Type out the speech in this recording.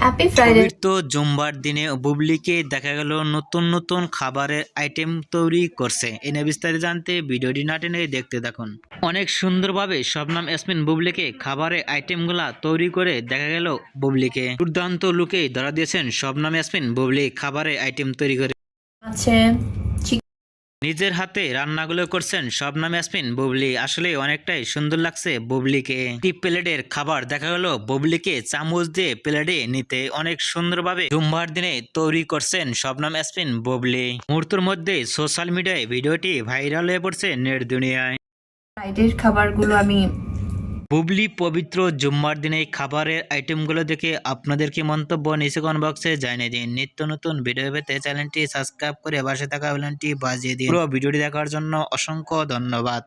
Happy Friday. পবিত্র জুম্বার দিনে বুবলিকে দেখা গেল নতুন নতুন খাবারের আইটেম তৈরি করছে। এনে বিস্তারিত জানতে ভিডিওটি না টেনে দেখতে থাকুন। অনেক সুন্দরভাবে শবনম ইয়াসমিন বুবলিকে খাবারের আইটেমগুলা তৈরি করে দেখা গেল বুবলিকে দুর্দান্ত লুকে ধরা দিয়েছেন শবনম ইয়াসমিন বুবলি খাবারের আইটেম তৈরি করে। আছে নিজের হাতে রান্নাগুলো করছেন শবনম ইয়াসমিন বুবলি। আসলে অনেকটাই সুন্দর লাগছে বুবলিকে। একটি প্লেটের খাবার দেখা গেল বুবলিকে চামচ দিয়ে প্লেটে নিতে অনেক সুন্দরভাবে জুম্মার দিনে তৈরি করছেন শবনম ইয়াসমিন বুবলি। মুহূর্তের মধ্যে সোশ্যাল মিডিয়ায় ভিডিওটি ভাইরাল হয়ে পড়ছে নেট দুনিয়ায়। ফ্রাইডের খাবারগুলো আমি বুবলি পবিত্র জুম্মার দিনে খাবারের আইটেমগুলো দেখে আপনাদের কি মন্তব্য নিচে কমেন্ট বক্সে জানিয়ে দিন। নিত্য নতুন ভিডিও পেতে চ্যানেলটি সাবস্ক্রাইব করে পাশে থাকা বেলটি বাজিয়ে দিন। পুরো ভিডিওটি দেখার জন্য অসংখ্য ধন্যবাদ।